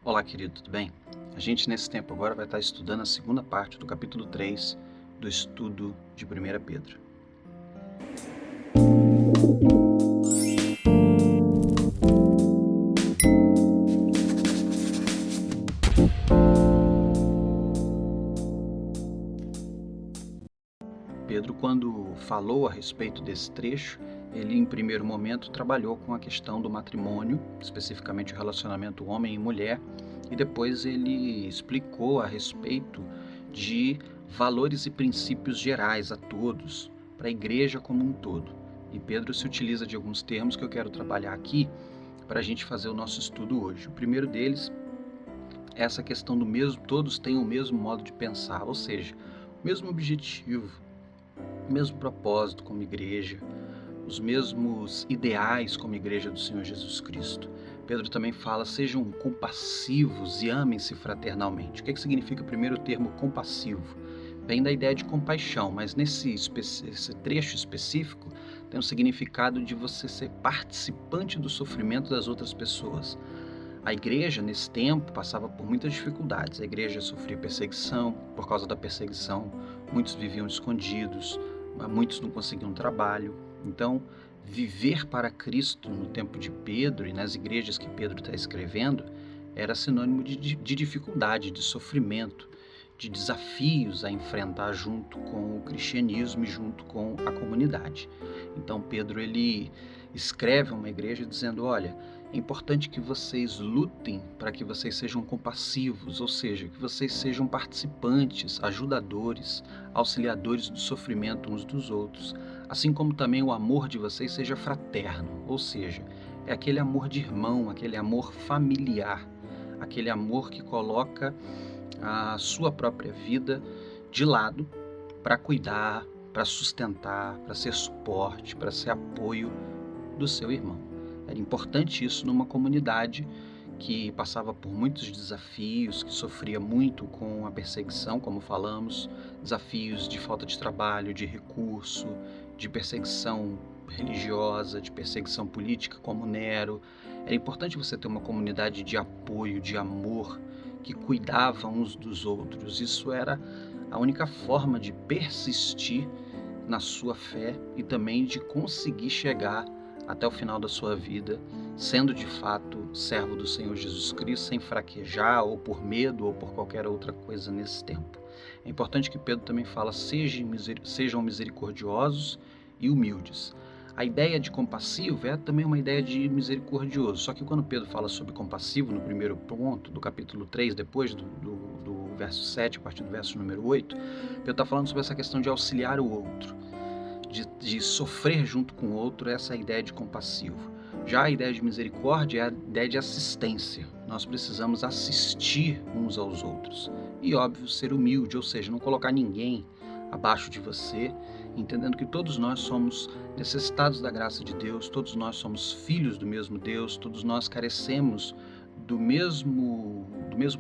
Olá, querido, tudo bem? A gente, nesse tempo agora, vai estar estudando a segunda parte do capítulo 3 do estudo de 1 Pedro. Pedro, quando falou a respeito desse trecho, ele, em primeiro momento, trabalhou com a questão do matrimônio, especificamente o relacionamento homem e mulher, e depois ele explicou a respeito de valores e princípios gerais a todos, para a igreja como um todo. E Pedro se utiliza de alguns termos que eu quero trabalhar aqui para a gente fazer o nosso estudo hoje. O primeiro deles é essa questão do mesmo, todos têm o mesmo modo de pensar, ou seja, o mesmo objetivo, o mesmo propósito como igreja, os mesmos ideais como igreja do Senhor Jesus Cristo. Pedro também fala, sejam compassivos e amem-se fraternalmente. O que significa primeiro o termo compassivo? Vem da ideia de compaixão, mas esse trecho específico tem um significado de você ser participante do sofrimento das outras pessoas. A igreja, nesse tempo, passava por muitas dificuldades. A igreja sofria perseguição. Por causa da perseguição, muitos viviam escondidos, muitos não conseguiam trabalho. Então, viver para Cristo no tempo de Pedro e nas igrejas que Pedro está escrevendo era sinônimo de dificuldade, de sofrimento, de desafios a enfrentar junto com o cristianismo e junto com a comunidade. Então, Pedro ele escreve a uma igreja dizendo, olha, é importante que vocês lutem para que vocês sejam compassivos, ou seja, que vocês sejam participantes, ajudadores, auxiliadores do sofrimento uns dos outros, assim como também o amor de vocês seja fraterno, ou seja, é aquele amor de irmão, aquele amor familiar, aquele amor que coloca a sua própria vida de lado para cuidar, para sustentar, para ser suporte, para ser apoio do seu irmão. Era importante isso numa comunidade que passava por muitos desafios, que sofria muito com a perseguição, como falamos, desafios de falta de trabalho, de recurso, de perseguição religiosa, de perseguição política, como Nero. Era importante você ter uma comunidade de apoio, de amor, que cuidava uns dos outros. Isso era a única forma de persistir na sua fé e também de conseguir chegar até o final da sua vida, sendo de fato servo do Senhor Jesus Cristo, sem fraquejar ou por medo ou por qualquer outra coisa nesse tempo. É importante que Pedro também fala, sejam misericordiosos e humildes. A ideia de compassivo é também uma ideia de misericordioso, só que quando Pedro fala sobre compassivo, no primeiro ponto do capítulo 3, depois do verso 7, a partir do verso número 8, Pedro está falando sobre essa questão de auxiliar o outro, de sofrer junto com o outro, essa é a ideia de compassivo. Já a ideia de misericórdia é a ideia de assistência. Nós precisamos assistir uns aos outros. E, óbvio, ser humilde, ou seja, não colocar ninguém abaixo de você, entendendo que todos nós somos necessitados da graça de Deus, todos nós somos filhos do mesmo Deus, todos nós carecemos do mesmo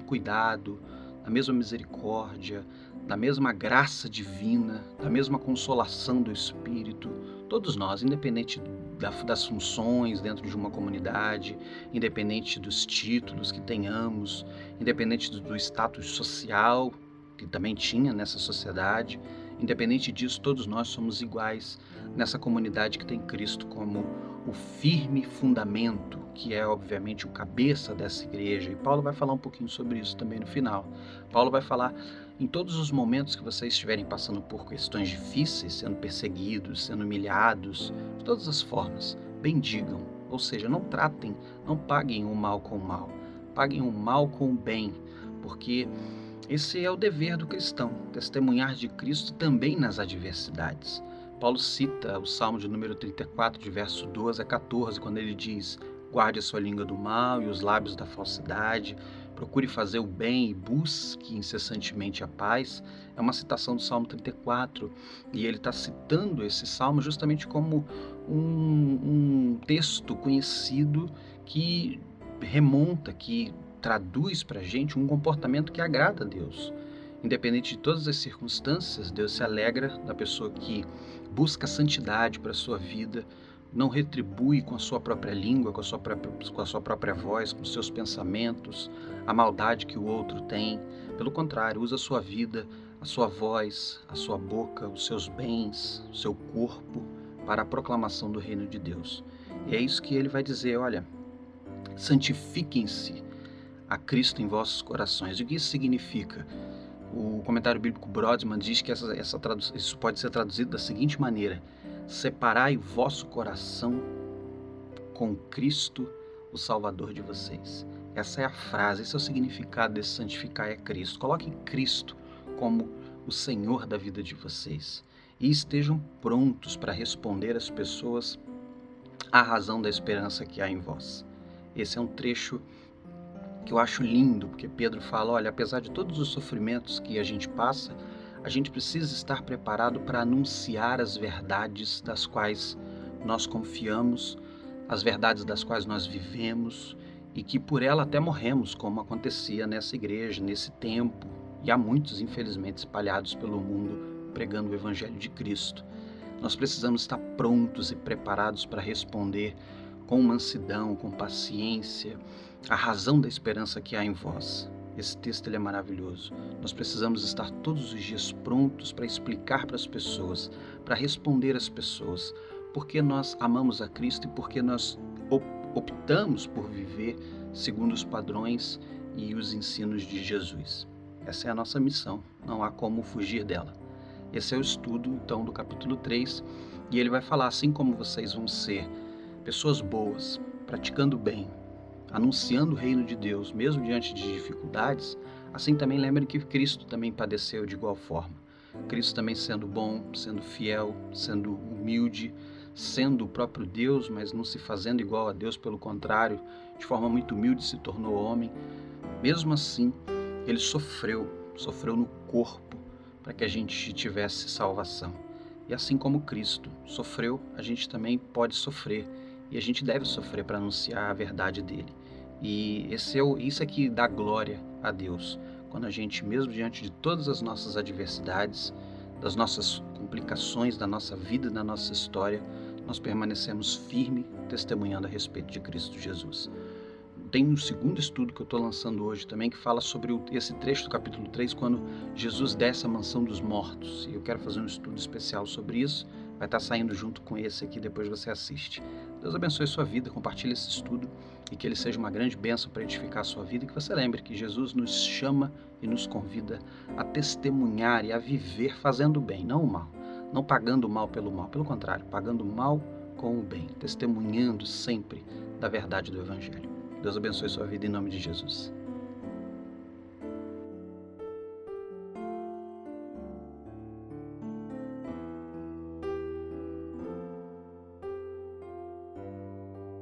cuidado, da mesma misericórdia, da mesma graça divina, da mesma consolação do Espírito. Todos nós, independente das funções dentro de uma comunidade, independente dos títulos que tenhamos, independente do status social que também tinha nessa sociedade, independente disso, todos nós somos iguais nessa comunidade que tem Cristo como o firme fundamento, que é obviamente o cabeça dessa igreja. E Paulo vai falar um pouquinho sobre isso também no final. Paulo vai falar, em todos os momentos que vocês estiverem passando por questões difíceis, sendo perseguidos, sendo humilhados, de todas as formas, bendigam. Ou seja, não tratem, não paguem o mal com o mal, paguem o mal com o bem, porque esse é o dever do cristão, testemunhar de Cristo também nas adversidades. Paulo cita o Salmo de número 34, de verso 12 a 14, quando ele diz, guarde a sua língua do mal e os lábios da falsidade, procure fazer o bem e busque incessantemente a paz. É uma citação do Salmo 34, e ele está citando esse salmo justamente como um texto conhecido que remonta, que traduz para a gente um comportamento que agrada a Deus. Independente de todas as circunstâncias, Deus se alegra da pessoa que busca santidade para a sua vida, não retribui com a sua própria língua, com a sua própria voz, com seus pensamentos, a maldade que o outro tem. Pelo contrário, usa a sua vida, a sua voz, a sua boca, os seus bens, o seu corpo para a proclamação do reino de Deus. E é isso que ele vai dizer, olha, santifiquem-se a Cristo em vossos corações. E o que isso significa? O comentário bíblico Broadman diz que isso pode ser traduzido da seguinte maneira: separai o vosso coração com Cristo, o Salvador de vocês. Essa é a frase, esse é o significado desse santificar é Cristo. Coloquem Cristo como o Senhor da vida de vocês e estejam prontos para responder às pessoas a razão da esperança que há em vós. Esse é um trecho que eu acho lindo, porque Pedro fala, olha, apesar de todos os sofrimentos que a gente passa, a gente precisa estar preparado para anunciar as verdades das quais nós confiamos, as verdades das quais nós vivemos e que por ela até morremos, como acontecia nessa igreja, nesse tempo, e há muitos, infelizmente, espalhados pelo mundo pregando o Evangelho de Cristo. Nós precisamos estar prontos e preparados para responder com mansidão, com paciência, a razão da esperança que há em vós. Esse texto ele é maravilhoso. Nós precisamos estar todos os dias prontos para explicar para as pessoas, para responder às pessoas, porque nós amamos a Cristo e porque nós optamos por viver segundo os padrões e os ensinos de Jesus. Essa é a nossa missão, não há como fugir dela. Esse é o estudo, então, do capítulo 3, e ele vai falar, assim como vocês vão ser pessoas boas, praticando bem, anunciando o reino de Deus, mesmo diante de dificuldades, assim também lembrem que Cristo também padeceu de igual forma. Cristo também sendo bom, sendo fiel, sendo humilde, sendo o próprio Deus, mas não se fazendo igual a Deus, pelo contrário, de forma muito humilde se tornou homem. Mesmo assim, ele sofreu no corpo para que a gente tivesse salvação. E assim como Cristo sofreu, a gente também pode sofrer. E a gente deve sofrer para anunciar a verdade dele. E isso é que dá glória a Deus. Quando a gente, mesmo diante de todas as nossas adversidades, das nossas complicações, da nossa vida, da nossa história, nós permanecemos firmes, testemunhando a respeito de Cristo Jesus. Tem um segundo estudo que eu estou lançando hoje também, que fala sobre esse trecho do capítulo 3, quando Jesus desce à mansão dos mortos. E eu quero fazer um estudo especial sobre isso. Vai estar saindo junto com esse aqui, depois você assiste. Deus abençoe sua vida, compartilhe esse estudo e que ele seja uma grande bênção para edificar a sua vida e que você lembre que Jesus nos chama e nos convida a testemunhar e a viver fazendo o bem, não o mal. Não pagando o mal pelo mal, pelo contrário, pagando o mal com o bem, testemunhando sempre da verdade do Evangelho. Deus abençoe sua vida em nome de Jesus.